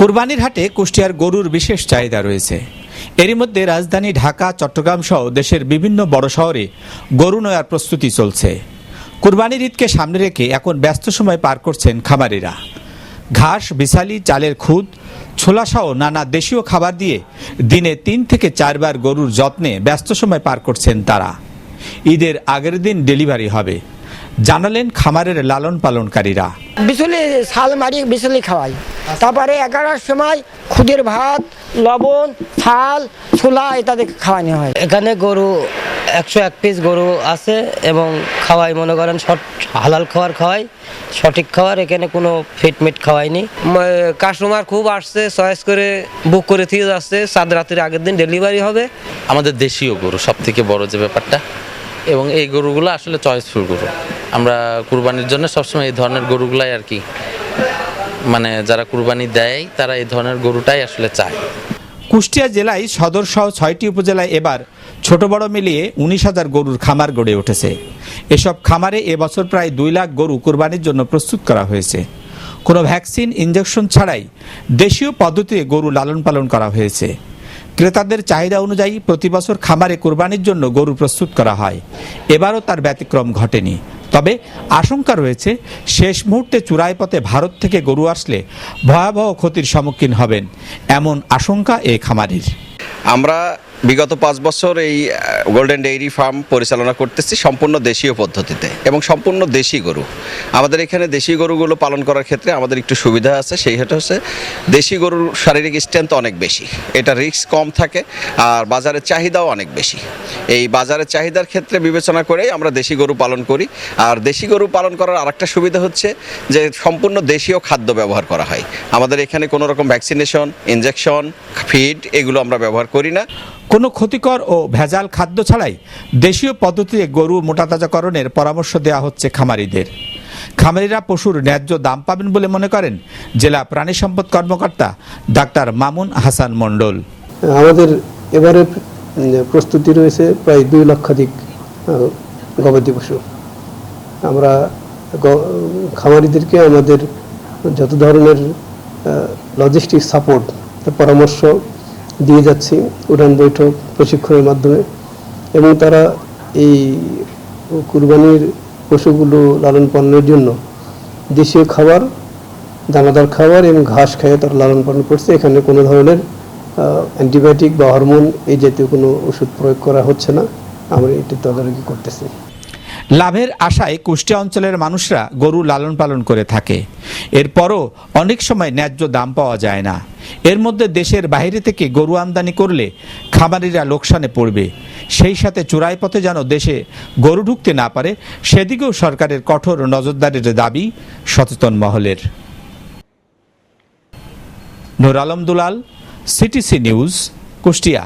কুরবানির হাটে কুষ্টিয়ার গরুর বিশেষ চাহিদা রয়েছে। এরই মধ্যে রাজধানী ঢাকা, চট্টগ্রাম সহ দেশের বিভিন্ন বড় শহরে গরু নেওয়ার প্রস্তুতি চলছে। কুরবানির ঈদকে সামনে রেখে এখন ব্যস্ত সময় পার করছেন খামারিরা। ঘাস, বিছালি, চালের খুদ, ছোলাসহ নানা দেশীয় খাবার দিয়ে দিনে 3 থেকে 4 বার গরুর যত্নে ব্যস্ত সময় পার করছেন তারা। ঈদের আগের দিন ডেলিভারি হবে, জানালেন খামারের লালন পালনকারীরা। বিচুলি ছাল মারি বিচুলি খাওয়াই, তারপরে 11টার সময় খুদের ভাত, লবণ, ছাল, ছোলা ইত্যাদি খাওয়ানো হয়। এখানে গরু 101 পিস গরু আছে এবং খাওয়াই মনে করেন হালাল খাবার খাওয়াই, সঠিক খাবার। এখানে কোনো ফিটমিট খাওয়াইনি। কাস্টমার খুব আসছে, চয়েস করে বুক করে দিয়ে যাচ্ছে। চাঁদ রাতের আগের দিন ডেলিভারি হবে। আমাদের দেশীয় গরু সব থেকে বড় যে ব্যাপারটা, এবং এই গরুগুলো আসলে চয়েসফুল গরু। আমরা কুরবানির জন্য সবসময় এই ধরনের গরুগুলাই আর কি, মানে যারা কুরবানি দেয় তারা এই ধরনের গরুটাই আসলে চায়। কুষ্টিয়া জেলায় সদর সহ 6টি উপজেলায় এবার ছোট বড় মিলিয়ে 19,000 গরুর খামার গড়ে উঠেছে। এসব খামারে এবছর প্রায় 2 লাখ গরু কুরবানির জন্য প্রস্তুত করা হয়েছে। কোনো ভ্যাকসিন, ইনজেকশন ছাড়াই দেশীয় পদ্ধতিতে গরু লালন পালন করা হয়েছে। ক্রেতাদের চাহিদা অনুযায়ী প্রতি বছর খামারে কুরবানির জন্য গরু প্রস্তুত করা হয়। এবারও তার ব্যতিক্রম ঘটেনি। তবে আশঙ্কা রয়েছে, শেষ মুহূর্তে চূড়ায় পথে ভারত থেকে গরু আসলে ভয়াবহ ক্ষতির সম্মুখীন হবেন, এমন আশঙ্কা এই খামারের। আমরা বিগত 5 বছর এই গোল্ডেন ডেইরি ফার্ম পরিচালনা করতেছি সম্পূর্ণ দেশীয় পদ্ধতিতে এবং সম্পূর্ণ দেশি গরু। আমাদের এখানে দেশি গরুগুলো পালন করার ক্ষেত্রে আমাদের একটু সুবিধা আছে, সেইটা হচ্ছে দেশি গরুর শারীরিক স্ট্রেংথ অনেক বেশি, এটা রিস্ক কম থাকে, আর বাজারের চাহিদাও অনেক বেশি। এই বাজারের চাহিদার ক্ষেত্রে বিবেচনা করেই আমরা দেশি গরু পালন করি। আর দেশি গরু পালন করার আরেকটা সুবিধা হচ্ছে যে সম্পূর্ণ দেশীয় খাদ্য ব্যবহার করা হয়। আমাদের এখানে কোনো রকম ভ্যাকসিনেশন, ইনজেকশন, ফিড এগুলো আমরা ব্যবহার করি না। কোনো ক্ষতিকর ও ভেজাল খাদ্য ছাড়াই দেশীয় পদ্ধতিতে গরু মোটাতাজাকরণের পরামর্শ দেওয়া হচ্ছে খামারিদের। খামারিরা পশুর ন্যায্য দাম পাবেন বলে মনে করেন জেলা প্রাণী সম্পদ কর্মকর্তা ডাক্তার মামুন হাসান মণ্ডল। আমাদের এবারে প্রস্তুতি রয়েছে প্রায় 2 লক্ষাধিক গবাদি পশু। আমরা খামারিদেরকে আমাদের যত ধরনের লজিস্টিক সাপোর্ট, পরামর্শ দিয়ে যাচ্ছি উড়ান বৈঠক, প্রশিক্ষণের মাধ্যমে, এবং তারা এই কুরবানির পশুগুলো লালন পালনের জন্য দেশীয় খাবার, দানাদার খাবার এবং ঘাস খেয়ে তারা লালন পালন করছে। এখানে কোনো ধরনের অ্যান্টিবায়োটিক বা হরমোন এই জাতীয় কোনো ওষুধ প্রয়োগ করা হচ্ছে না। আমরা এটি তদারকি করতেছি। লাভের আশায় কুষ্টিয়া অঞ্চলের মানুষরা গরু লালন পালন করে থাকে। এরপরও অনেক সময় ন্যায্য দাম পাওয়া যায় না। এর মধ্যে দেশের বাইরে থেকে গরু আমদানি করলে খামারিরা লোকসানে পড়বে। সেই সাথে চূড়ায় পথে যেন দেশে গরু ঢুকতে না পারে, সেদিকেও সরকারের কঠোর নজরদারির দাবি সচেতন মহলের। নূর আলম দুলাল, সিটিসি নিউজ, কুষ্টিয়া।